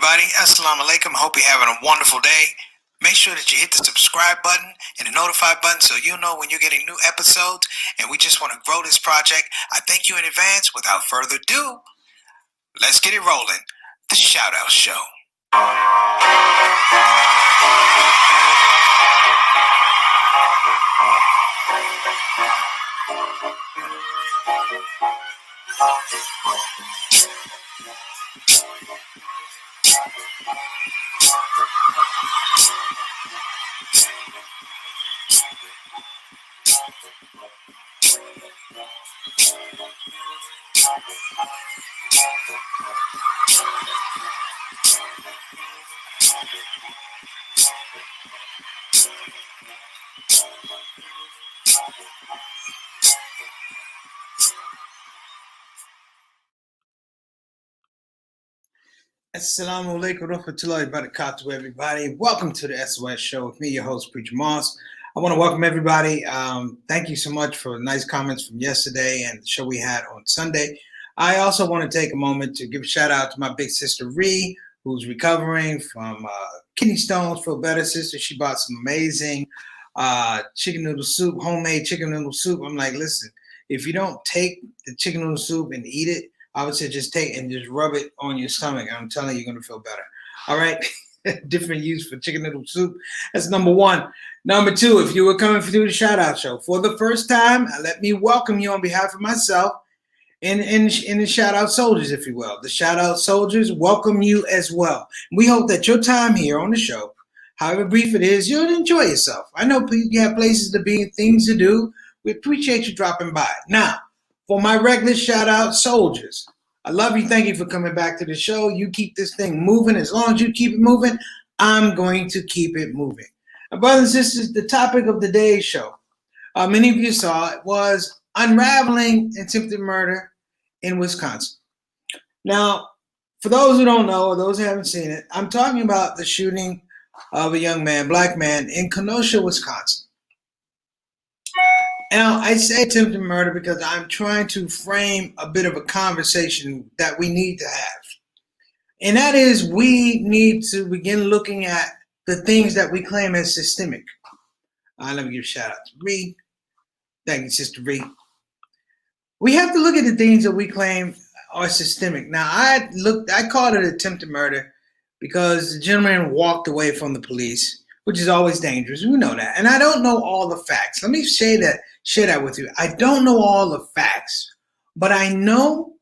everybody. Assalamu alaikum. Hope you're having a wonderful day. Make sure that you hit the subscribe button and the notify button so you'll know when you're getting new episodes. And we just want to grow this project. I thank you in advance. Without further ado, let's get it rolling. The Shout Out Show. Assalamu alaikum rahmatullahi barakatuh, everybody. Welcome to the SOS Show with me, your host, Preacher Moss. I want to welcome everybody. Thank you so much for nice comments from yesterday and the show we had on Sunday. I also want to take a moment to give a shout out to my big sister, Ree, who's recovering from kidney stones. Feel better, sister. She bought some amazing chicken noodle soup, homemade chicken noodle soup. I'm like, listen, if you don't take the chicken noodle soup and eat it, I would say just take and just rub it on your stomach. I'm telling you, you're going to feel better. All right. Different use for chicken noodle soup. That's number one. Number two, if you were coming through the Shout Out Show for the first time, let me welcome you on behalf of myself and the Shout Out Soldiers, if you will. The Shout Out Soldiers welcome you as well. We hope that your time here on the show, however brief it is, you'll enjoy yourself. I know you have places to be, things to do. We appreciate you dropping by. Now, for my regular Shout Out Soldiers, I love you. Thank you for coming back to the show. You keep this thing moving. As long as you keep it moving, I'm going to keep it moving. Now, brothers and sisters, the topic of today's show, many of you saw it, was unraveling attempted murder in Wisconsin. Now, for those who don't know or those who haven't seen it, I'm talking about the shooting of a young man, black man, in Kenosha, Wisconsin. Now, I say attempted murder because I'm trying to frame a bit of a conversation that we need to have. And that is, we need to begin looking at the things that we claim as systemic. Let me give a shout out to Ree. Thank you, Sister Ree. We have to look at the things that we claim are systemic. Now, I called it attempted murder because the gentleman walked away from the police, which is always dangerous. We know that. And I don't know all the facts. Let me share that with you. I don't know all the facts, but I know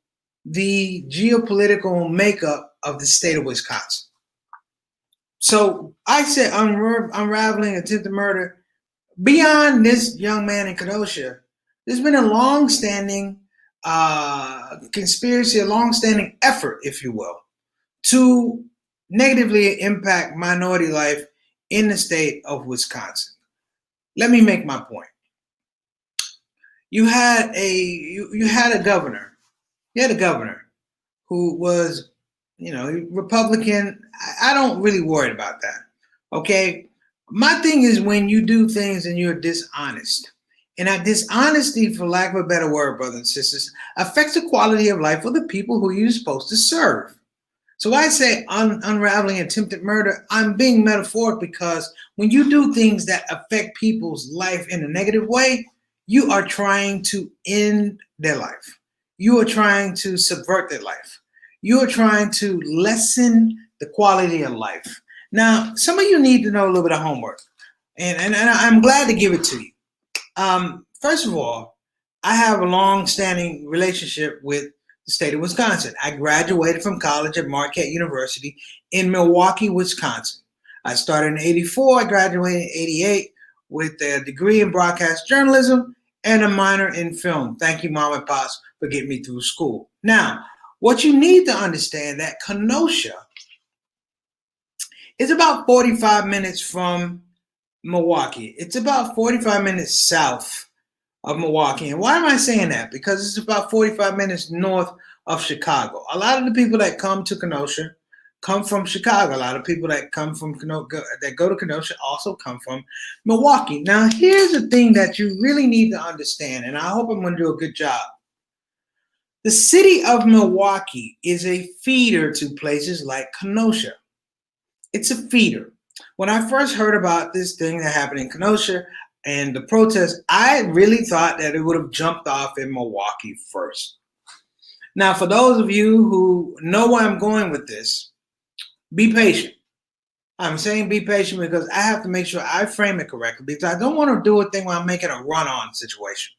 the geopolitical makeup of the state of Wisconsin. So I said unraveling attempted murder. Beyond this young man in Kenosha, there's been a long-standing conspiracy, a long-standing effort, if you will, to negatively impact minority life in the state of Wisconsin. Let me make my point. You had a governor who was, Republican. I don't really worry about that. Okay. My thing is when you do things and you're dishonest. And that dishonesty, for lack of a better word, brothers and sisters, affects the quality of life of the people who you're supposed to serve. So I say unraveling attempted murder, I'm being metaphoric because when you do things that affect people's life in a negative way, you are trying to end their life. You are trying to subvert their life. You are trying to lessen the quality of life. Now, some of you need to know a little bit of homework, and I'm glad to give it to you. First of all, I have a long-standing relationship with the state of Wisconsin. I graduated from college at Marquette University in Milwaukee, Wisconsin. I started in 84. I graduated in 88 with a degree in broadcast journalism and a minor in film. Thank you, Mom and Pops, for getting me through school. Now, what you need to understand that Kenosha is about 45 minutes from Milwaukee. It's about 45 minutes south of Milwaukee. And why am I saying that? Because it's about 45 minutes north of Chicago. A lot of the people that come to Kenosha come from Chicago. A lot of people that come from that go to Kenosha also come from Milwaukee. Now, here's the thing that you really need to understand, and I hope I'm going to do a good job. The city of Milwaukee is a feeder to places like Kenosha. It's a feeder. When I first heard about this thing that happened in Kenosha and the protest, I really thought that it would have jumped off in Milwaukee first. Now, for those of you who know where I'm going with this, be patient. I'm saying be patient because I have to make sure I frame it correctly because I don't want to do a thing where I'm making a run-on situation.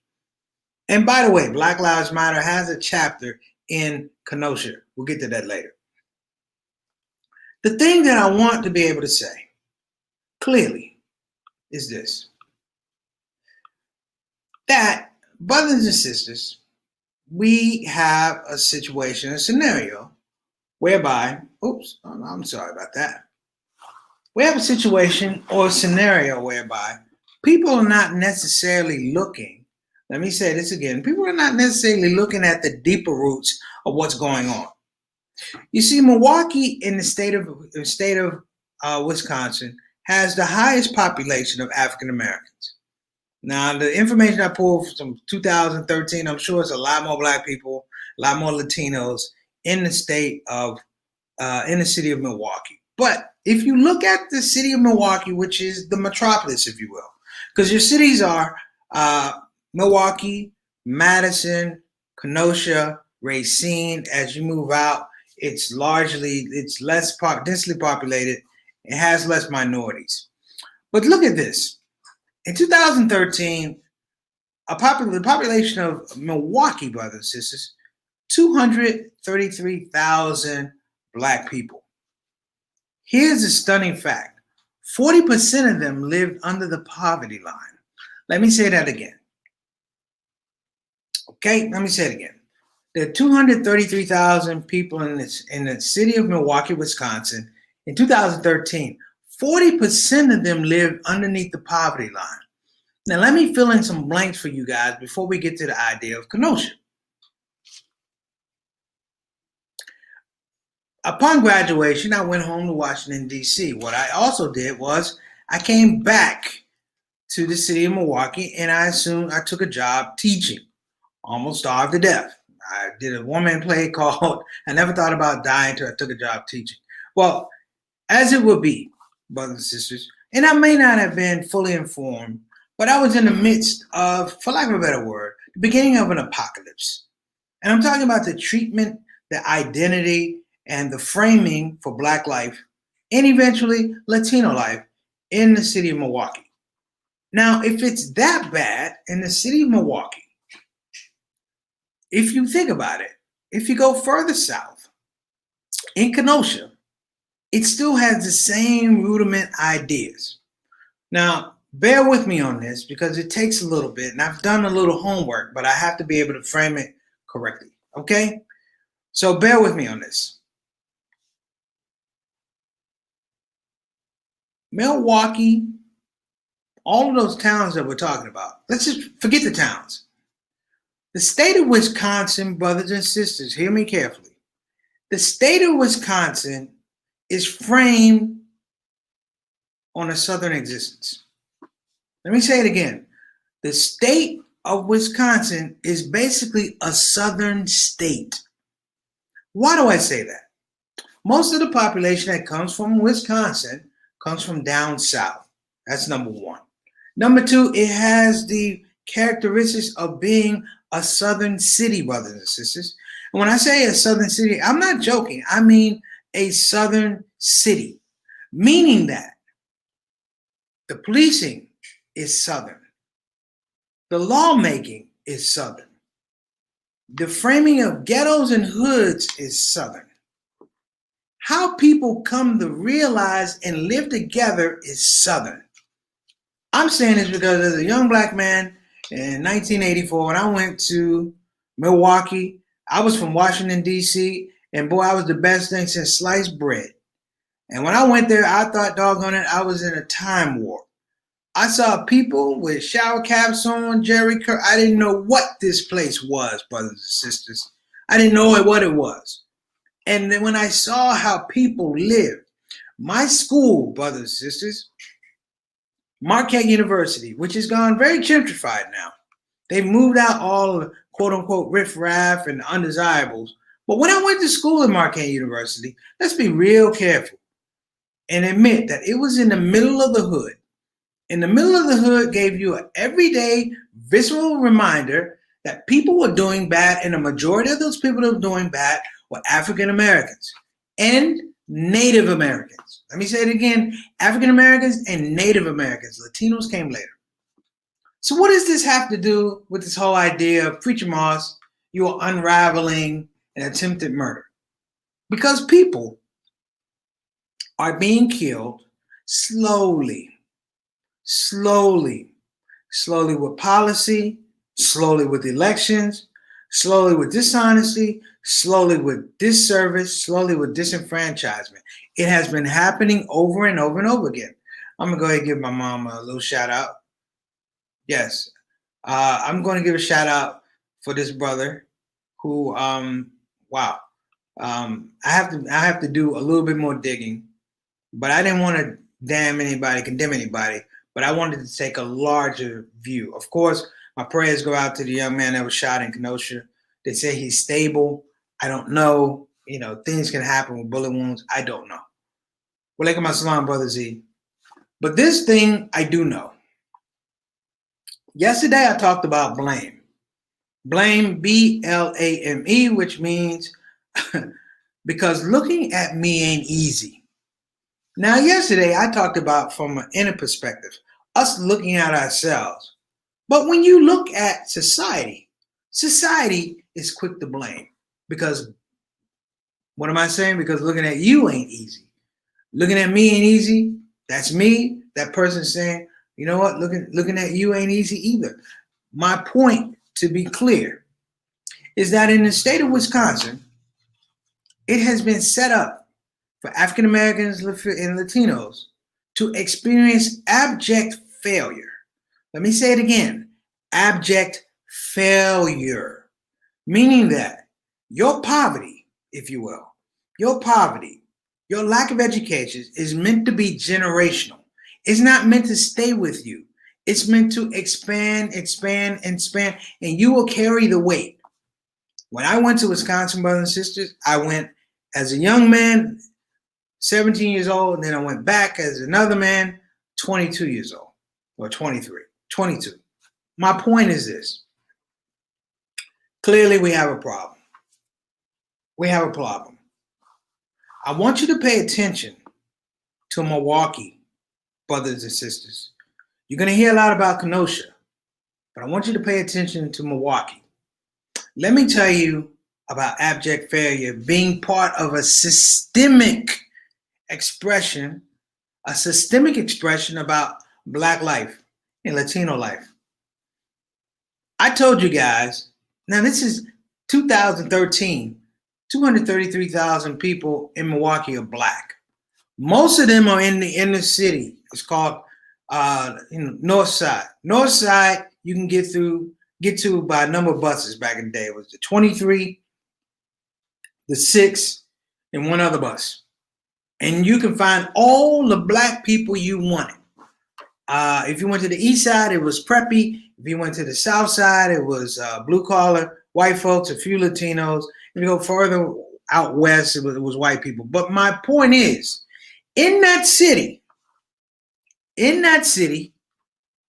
And by the way, Black Lives Matter has a chapter in Kenosha. We'll get to that later. The thing that I want to be able to say clearly is this: that, brothers and sisters, we have a situation, a scenario whereby, I'm sorry about that. We have a situation or a scenario whereby people are not necessarily looking. Let me say this again. People are not necessarily looking at the deeper roots of what's going on. You see, Milwaukee in the state of Wisconsin has the highest population of African Americans. Now, the information I pulled from 2013, I'm sure it's a lot more Black people, a lot more Latinos in the city of Milwaukee. But if you look at the city of Milwaukee, which is the metropolis, if you will, because your cities are Milwaukee, Madison, Kenosha, Racine. As you move out, it's less densely populated. It has less minorities. But look at this. In 2013, the population of Milwaukee, brothers and sisters, 233,000 Black people. Here's a stunning fact. 40% of them lived under the poverty line. Let me say that again. Okay, let me say it again. There are 233,000 people in the city of Milwaukee, Wisconsin. In 2013, 40% of them lived underneath the poverty line. Now, let me fill in some blanks for you guys before we get to the idea of Kenosha. Upon graduation, I went home to Washington, D.C. What I also did was I came back to the city of Milwaukee and I took a job teaching. Almost starved to death. I did a one-man play called I Never Thought About Dying Until I Took a Job Teaching. Well, as it would be, brothers and sisters, and I may not have been fully informed, but I was in the midst of, for lack of a better word, the beginning of an apocalypse. And I'm talking about the treatment, the identity, and the framing for Black life and eventually Latino life in the city of Milwaukee. Now, if it's that bad in the city of Milwaukee, if you think about it, if you go further south, in Kenosha, it still has the same rudiment ideas. Now, bear with me on this because it takes a little bit, and I've done a little homework, but I have to be able to frame it correctly, okay? So bear with me on this. Milwaukee, all of those towns that we're talking about, let's just forget the towns. The state of Wisconsin, brothers and sisters, hear me carefully. The state of Wisconsin is framed on a southern existence. Let me say it again. The state of Wisconsin is basically a southern state. Why do I say that? Most of the population that comes from Wisconsin comes from down south. That's number one. Number two, it has the characteristics of being a southern city, brothers and sisters. And when I say a southern city, I'm not joking. I mean a southern city, meaning that the policing is southern. The lawmaking is southern. The framing of ghettos and hoods is southern. How people come to realize and live together is southern. I'm saying this because as a young Black man in 1984, when I went to Milwaukee, I was from Washington, D.C., and boy, I was the best thing since sliced bread. And when I went there, I thought, doggone it, I was in a time warp. I saw people with shower caps on, Jerry Curl. I didn't know what this place was, brothers and sisters. I didn't know what it was. And then when I saw how people lived, my school, brothers and sisters, Marquette University, which has gone very gentrified now. They've moved out all of the quote unquote riffraff and undesirables. But when I went to school at Marquette University, let's be real careful and admit that it was in the middle of the hood. In the middle of the hood gave you an everyday visceral reminder that people were doing bad, and the majority of those people that were doing bad were African Americans and Native Americans. Let me say it again, African Americans and Native Americans. Latinos came later. So what does this have to do with this whole idea of Preacher Moss, you are unraveling an attempted murder? Because people are being killed slowly with policy, slowly with elections, slowly with dishonesty, slowly with disservice, slowly with disenfranchisement. It has been happening over and over and over again. I'm going to go ahead and give my mom a little shout out. Yes, I'm going to give a shout out for this brother who, wow. I have to do a little bit more digging, but I didn't want to condemn anybody, but I wanted to take a larger view. Of course, my prayers go out to the young man that was shot in Kenosha. They say he's stable. I don't know. You know, things can happen with bullet wounds. I don't know. Walaikum assalam, Brother Z. But this thing I do know. Yesterday I talked about blame. Blame, B-L-A-M-E, which means because looking at me ain't easy. Now, yesterday I talked about from an inner perspective, us looking at ourselves. But when you look at society, society is quick to blame. Because, what am I saying? Because looking at you ain't easy. Looking at me ain't easy. That's me. That person saying, you know what? Looking at you ain't easy either. My point, to be clear, is that in the state of Wisconsin, it has been set up for African Americans and Latinos to experience abject failure. Let me say it again, abject failure, meaning that your poverty, if you will, your poverty, your lack of education is meant to be generational. It's not meant to stay with you. It's meant to expand, and you will carry the weight. When I went to Wisconsin, brothers and sisters, I went as a young man, 17 years old, and then I went back as another man, 22 years old, or 23, 22. My point is this. Clearly, we have a problem. We have a problem. I want you to pay attention to Milwaukee, brothers and sisters. You're going to hear a lot about Kenosha, but I want you to pay attention to Milwaukee. Let me tell you about abject failure being part of a systemic expression about Black life and Latino life. I told you guys, now this is 2013, 233,000 people in Milwaukee are Black. Most of them are in the inner city. It's called North Side. North Side, you can get to by a number of buses back in the day. It was the 23, the 6, and one other bus. And you can find all the Black people you wanted. If you went to the east side, it was preppy. If you went to the south side, it was blue collar, white folks, a few Latinos. If you go further out west, it was white people. But my point is, in that city,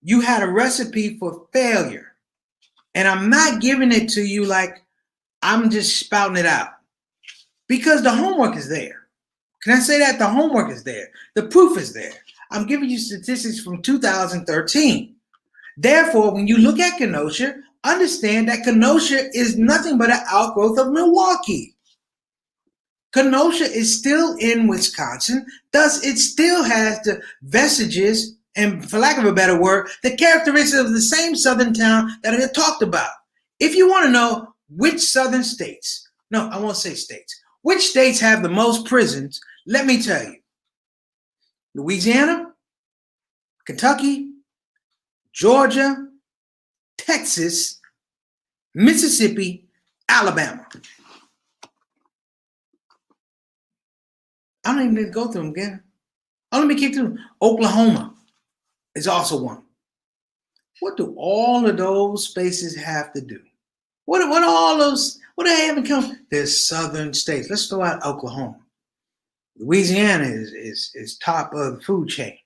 you had a recipe for failure. And I'm not giving it to you like I'm just spouting it out. Because the homework is there. Can I say that? The homework is there. The proof is there. I'm giving you statistics from 2013. Therefore, when you look at Kenosha, understand that Kenosha is nothing but an outgrowth of Milwaukee. Kenosha is still in Wisconsin, thus it still has the vestiges, and for lack of a better word, the characteristics of the same southern town that I talked about. If you want to know which southern states, no, I won't say states, which states have the most prisons, let me tell you. Louisiana, Kentucky, Georgia, Texas, Mississippi, Alabama. I don't even need to go through them again. Oh, let me keep through them. Oklahoma is also one. What do all of those spaces have to do What are all those? What do they even come? There's southern states. Let's throw out Oklahoma. Louisiana is top of the food chain.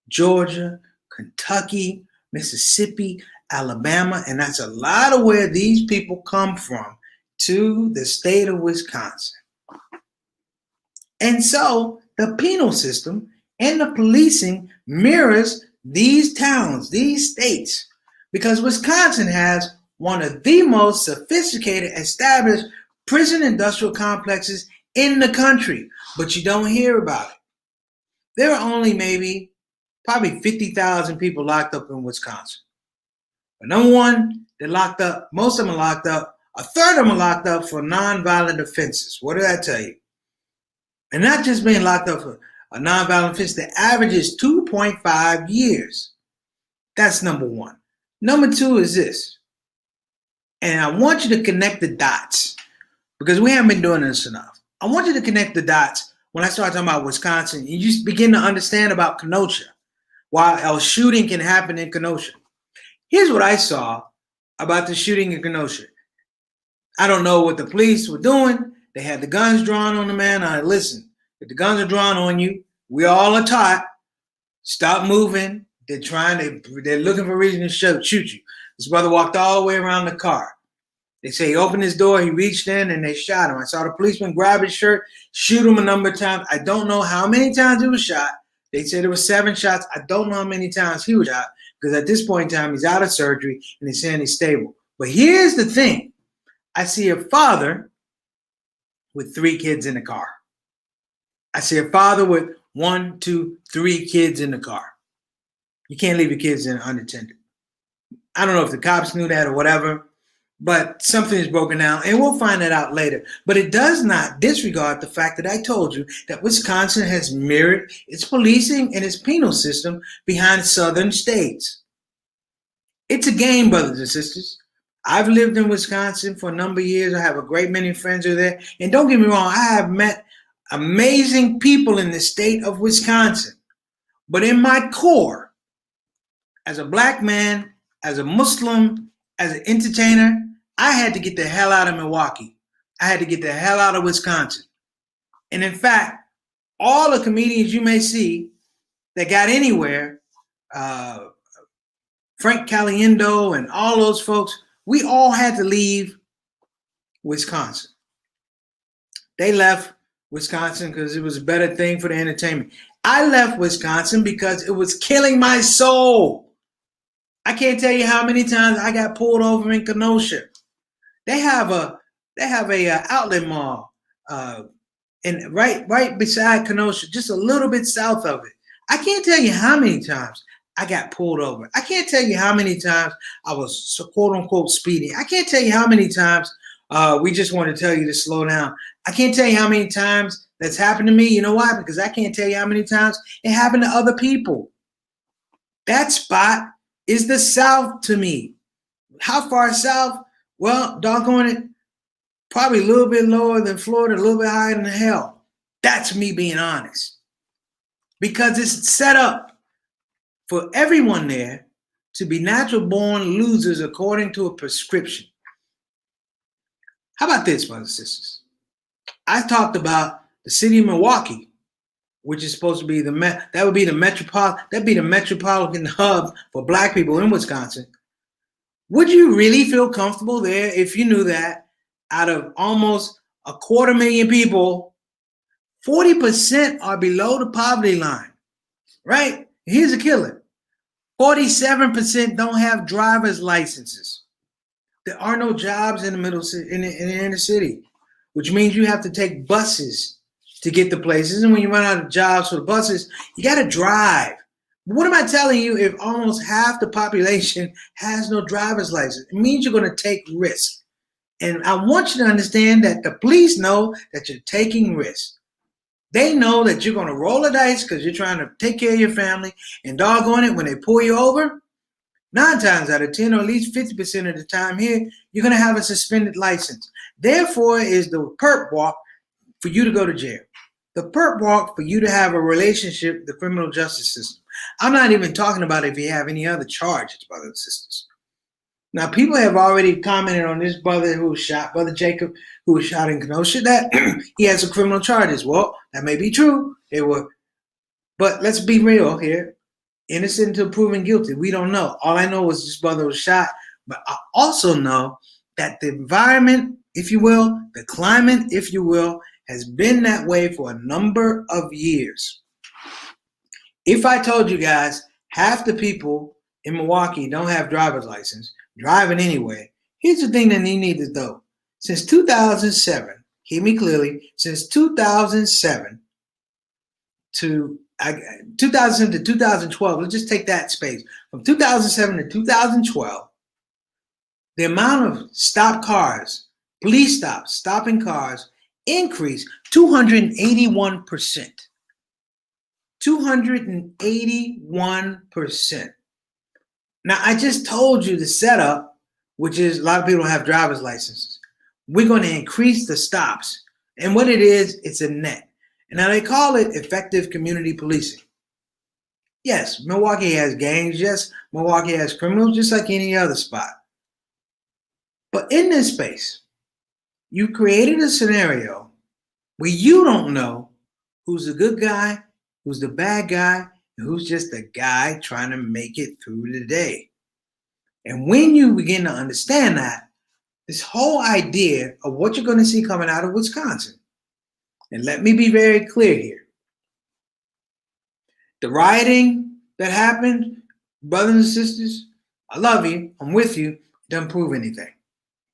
Georgia, Kentucky, Mississippi, Alabama, and that's a lot of where these people come from to the state of Wisconsin. And so the penal system and the policing mirrors these towns, these states, because Wisconsin has one of the most sophisticated, established prison industrial complexes in the country, but you don't hear about it. There are only probably 50,000 people locked up in Wisconsin. But number one, they're locked up. Most of them are locked up. A third of them are locked up for nonviolent offenses. What did I tell you? And not just being locked up for a nonviolent offense. The average is 2.5 years. That's number one. Number two is this. And I want you to connect the dots because we haven't been doing this enough. I want you to connect the dots when I start talking about Wisconsin. You just begin to understand about Kenosha, why a shooting can happen in Kenosha. Here's what I saw about the shooting in Kenosha. I don't know what the police were doing. They had the guns drawn on the man. Listen, if the guns are drawn on you, we all are taught, stop moving. They're looking for a reason to shoot you. This brother walked all the way around the car. They say he opened his door, he reached in, and they shot him. I saw the policeman grab his shirt, shoot him a number of times. I don't know how many times he was shot. They said it was 7 shots. I don't know how many times he was shot because at this point in time, he's out of surgery and they're saying he's stable. But here's the thing. I see a father with 3 kids in the car. I see a father with 1, 2, 3 kids in the car. You can't leave your kids in unattended. I don't know if the cops knew that or whatever, but something is broken down, and we'll find that out later. But it does not disregard the fact that I told you that Wisconsin has mirrored its policing and its penal system behind southern states. It's a game, brothers and sisters. I've lived in Wisconsin for a number of years. I have a great many friends who are there. And don't get me wrong, I have met amazing people in the state of Wisconsin. But in my core, as a black man, as a Muslim, as an entertainer, I had to get the hell out of Milwaukee. I had to get the hell out of Wisconsin. And in fact, all the comedians you may see that got anywhere, Frank Caliendo and all those folks, we all had to leave Wisconsin. They left Wisconsin because it was a better thing for the entertainment. I left Wisconsin because it was killing my soul. I can't tell you how many times I got pulled over in Kenosha. They have a outlet mall and right beside Kenosha, just a little bit south of it. I can't tell you how many times I got pulled over. I can't tell you how many times I was quote unquote speeding. I can't tell you how many times we just want to tell you to slow down. I can't tell you how many times that's happened to me. You know why? Because I can't tell you how many times it happened to other people. That spot is the South to me. How far south? Well, doggone it, probably a little bit lower than Florida, a little bit higher than hell. That's me being honest. Because it's set up for everyone there to be natural born losers according to a prescription. How about this, brothers and sisters? I talked about the city of Milwaukee, which is supposed to be the metropolitan hub for black people in Wisconsin. Would you really feel comfortable there if you knew that out of almost 250,000 people, 40% are below the poverty line, right? Here's a killer. 47% don't have driver's licenses. There are no jobs in the inner city, which means you have to take buses to get to places. And when you run out of jobs for the buses, you got to drive. What am I telling you if almost half the population has no driver's license? It means you're going to take risks. And I want you to understand that the police know that you're taking risks. They know that you're going to roll the dice because you're trying to take care of your family. And doggone it, when they pull you over, 9 times out of 10, or at least 50% of the time here, you're going to have a suspended license. Therefore, is the perp walk for you to go to jail. The perp walk for you to have a relationship with the criminal justice system. I'm not even talking about if you have any other charges, brothers and sisters. Now, people have already commented on this brother who was shot, Brother Jacob, who was shot in Kenosha, that he has some criminal charges. Well, that may be true. They were, but let's be real here. Innocent until proven guilty. We don't know. All I know is this brother was shot, but I also know that the environment, if you will, the climate, if you will, has been that way for a number of years. If I told you guys half the people in Milwaukee don't have driver's license, driving anyway, here's the thing that you need to know. Since 2007, hear me clearly, since 2007 to 2000 to 2012, let's just take that space. From 2007 to 2012, the amount of stopped cars, police stops, stopping cars, increased 281%. 281%. Now, I just told you the setup, which is a lot of people don't have driver's licenses. We're going to increase the stops. And what it is, it's a net. And now they call it effective community policing. Yes, Milwaukee has gangs. Yes, Milwaukee has criminals, just like any other spot. But in this space, you created a scenario where you don't know who's the good guy, who's the bad guy, and who's just the guy trying to make it through the day. And when you begin to understand that, this whole idea of what you're going to see coming out of Wisconsin, and let me be very clear here. The rioting that happened, brothers and sisters, I love you, I'm with you, it doesn't prove anything.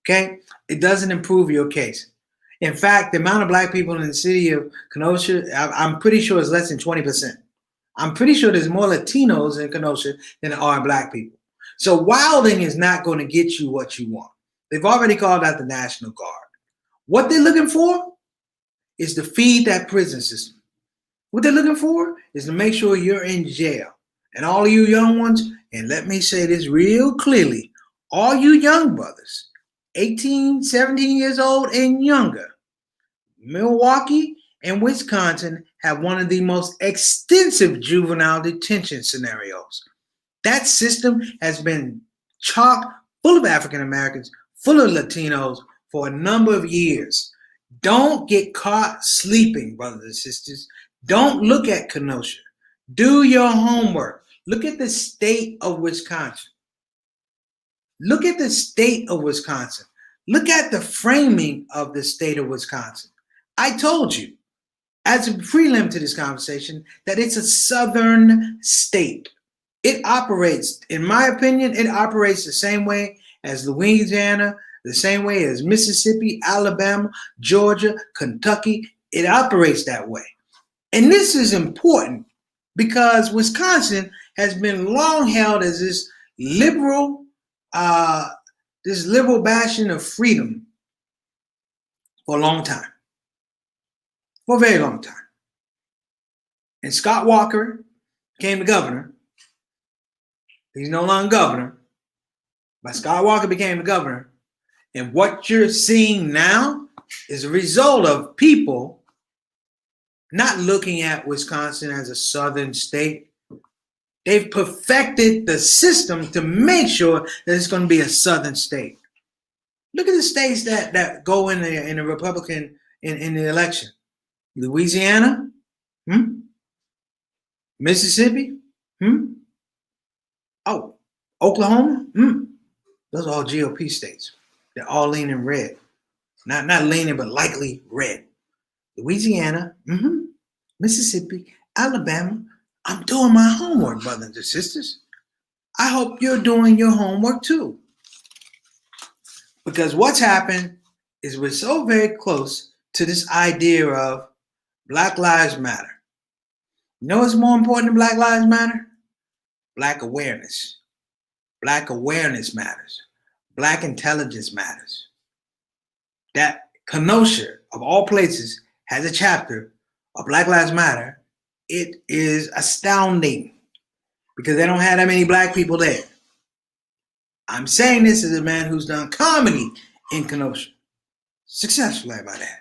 Okay? It doesn't improve your case. In fact, the amount of black people in the city of Kenosha, I'm pretty sure is less than 20%. I'm pretty sure there's more Latinos in Kenosha than there are black people. So wilding is not going to get you what you want. They've already called out the National Guard. What they're looking for is to feed that prison system. What they're looking for is to make sure you're in jail. And all of you young ones, and let me say this real clearly, all you young brothers, 18, 17 years old and younger, Milwaukee and Wisconsin have one of the most extensive juvenile detention scenarios. That system has been chock full of African Americans, full of Latinos for a number of years. Don't get caught sleeping, brothers and sisters. Don't look at Kenosha. Do your homework. Look at the state of Wisconsin. Look at the state of Wisconsin. Look at the framing of the state of Wisconsin. I told you, as a prelim to this conversation, that it's a southern state. It operates, in my opinion, it operates the same way as Louisiana, the same way as Mississippi, Alabama, Georgia, Kentucky. It operates that way. And this is important because Wisconsin has been long held as this liberal bastion of freedom for a long time. For a very long time. And Scott Walker became the governor. He's no longer governor, but Scott Walker became the governor. And what you're seeing now is a result of people not looking at Wisconsin as a southern state. They've perfected the system to make sure that it's going to be a southern state. Look at the states that go in the Republican in the election. Louisiana, Mississippi, oh, Oklahoma, those are all GOP states. They're all leaning red. Not leaning, but likely red. Louisiana, Mississippi, Alabama. I'm doing my homework, brothers and sisters. I hope you're doing your homework too. Because what's happened is we're so very close to this idea of Black Lives Matter. You know what's more important than Black Lives Matter? Black awareness. Black awareness matters. Black intelligence matters. That Kenosha, of all places, has a chapter of Black Lives Matter. It is astounding because they don't have that many black people there. I'm saying this as a man who's done comedy in Kenosha. Successfully by that.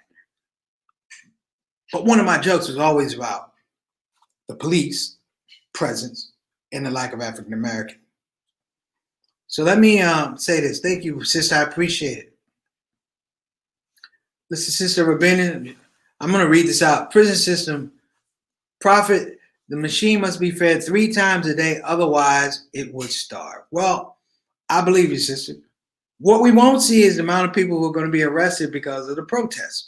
But one of my jokes was always about the police presence and the lack of African American. So let me say this. Thank you, sister. I appreciate it. Listen, Sister Rabina, I'm going to read this out. Prison system, prophet, the machine must be fed 3 times a day, otherwise it would starve. Well, I believe you, sister. What we won't see is the amount of people who are going to be arrested because of the protests,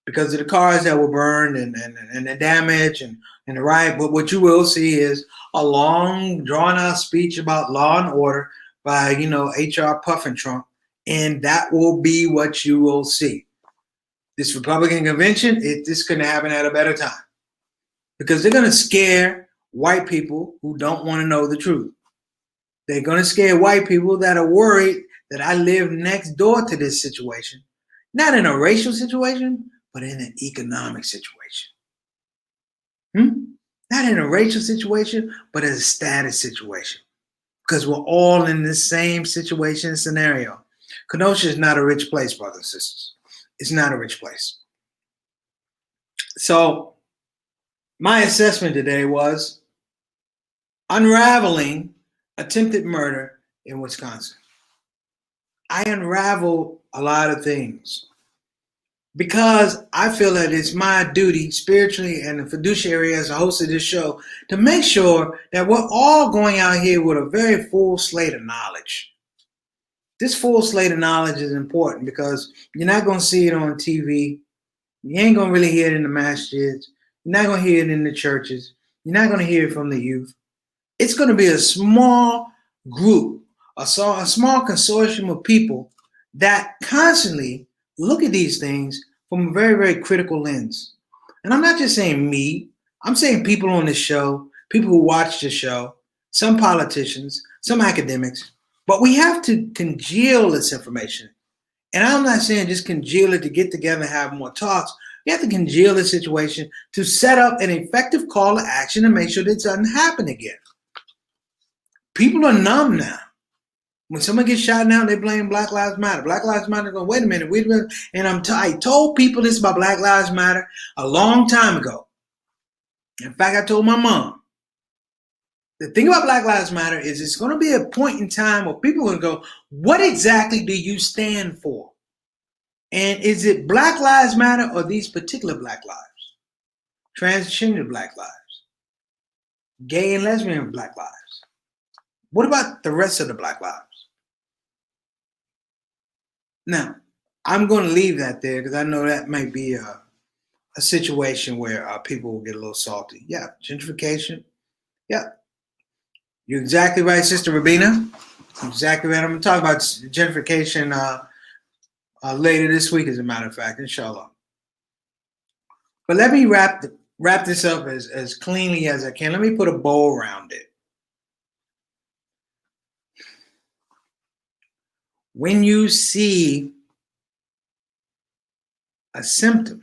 because of the cars that were burned and the damage and the riot. But what you will see is a long, drawn-out speech about law and order by, HR Puffin Trump, and that will be what you will see. This Republican convention, this couldn't happen at a better time because they're going to scare white people who don't want to know the truth. They're going to scare white people that are worried that I live next door to this situation, not in a racial situation, but in an economic situation. Not in a racial situation, but in a status situation. Because we're all in the same situation and scenario. Kenosha is not a rich place, brothers and sisters. It's not a rich place. So my assessment today was unraveling attempted murder in Wisconsin. I unraveled a lot of things because I feel that it's my duty spiritually and the fiduciary as a host of this show to make sure that we're all going out here with a very full slate of knowledge. This full slate of knowledge is important because you're not going to see it on TV. You ain't going to really hear it in the masjids. You're not going to hear it in the churches. You're not going to hear it from the youth. It's going to be a small group, a small consortium of people that constantly look at these things from a very, very critical lens. And I'm not just saying me. I'm saying people on this show, people who watch the show, some politicians, some academics. But we have to congeal this information. And I'm not saying just congeal it to get together and have more talks. We have to congeal the situation to set up an effective call to action and make sure that it doesn't happen again. People are numb now. When someone gets shot now, they blame Black Lives Matter. Black Lives Matter go, wait a minute. And I told people this about Black Lives Matter a long time ago. In fact, I told my mom. The thing about Black Lives Matter is it's going to be a point in time where people are going to go, what exactly do you stand for? And is it Black Lives Matter or these particular Black lives? Transgender Black lives? Gay and lesbian Black lives? What about the rest of the Black lives? Now, I'm going to leave that there because I know that might be a situation where people will get a little salty. Yeah, gentrification. Yeah. You're exactly right, Sister Rabina. Exactly right. I'm going to talk about gentrification later this week, as a matter of fact, inshallah. But let me wrap this up as cleanly as I can. Let me put a bow around it. When you see a symptom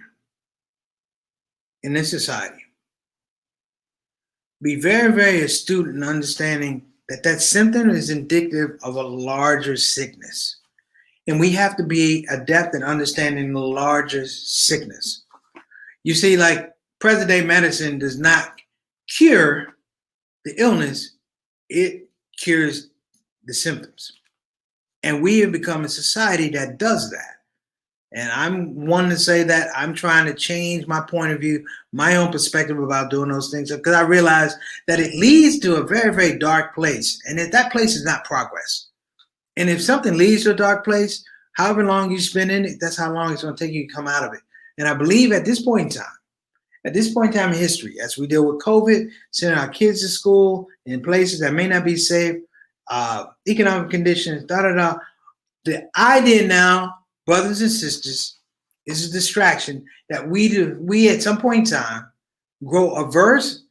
in this society, be very, very astute in understanding that symptom is indicative of a larger sickness. And we have to be adept in understanding the larger sickness. You see, like present-day medicine does not cure the illness, it cures the symptoms. And we have become a society that does that. And I'm one to say that I'm trying to change my point of view, my own perspective about doing those things, because I realize that it leads to a very, very dark place. And if that place is not progress. And if something leads to a dark place, however long you spend in it, that's how long it's going to take you to come out of it. And I believe at this point in time in history, as we deal with COVID, sending our kids to school in places that may not be safe, economic conditions, the idea now, brothers and sisters, is a distraction that we at some point in time grow averse,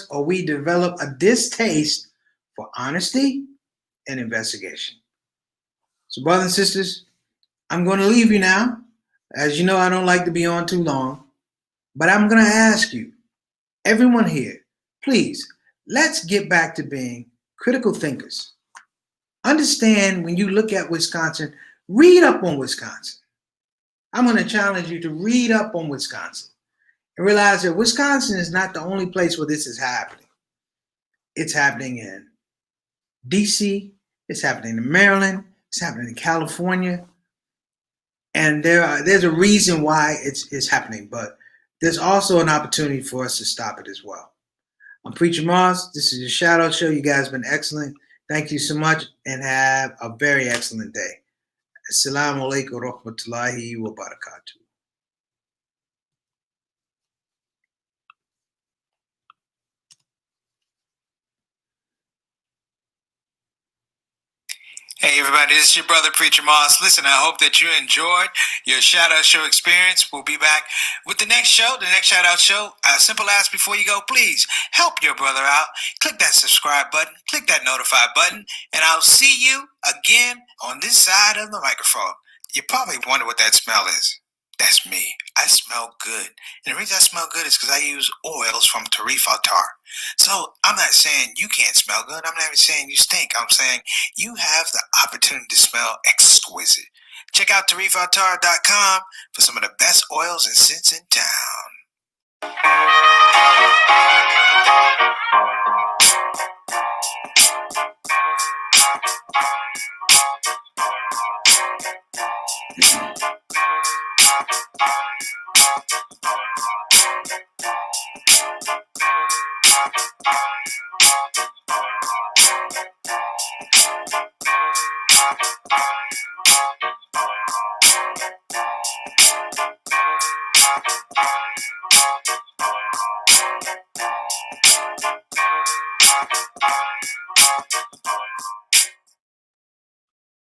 or we develop a distaste for honesty and investigation. So, brothers and sisters, I'm going to leave you now. As you know, I don't like to be on too long, but I'm going to ask you, everyone here, please, let's get back to being critical thinkers. Understand when you look at Wisconsin, read up on Wisconsin. I'm going to challenge you to read up on Wisconsin and realize that Wisconsin is not the only place where this is happening. It's happening in DC, It's happening in Maryland. It's happening in California. And there's a reason why it's happening, but there's also an opportunity for us to stop it as well. I'm Preacher Moss. This is your Shout Out Show. You guys have been excellent. Thank you so much and have a very excellent day. Assalamu alaikum wa rahmatullahi wa barakatuh. Hey everybody, this is your brother Preacher Moss. Listen, I hope that you enjoyed your Shout Out Show experience. We'll be back with the next show, the next Shout Out Show. A simple ask before you go, please help your brother out. Click that subscribe button, click that notify button, and I'll see you again on this side of the microphone. You probably wonder what that smell is. That's me. I smell good. And the reason I smell good is because I use oils from tar. So I'm not saying you can't smell good. I'm not even saying you stink. I'm saying you have the opportunity to smell exquisite. Check out tarifatar.com for some of the best oils and scents in town.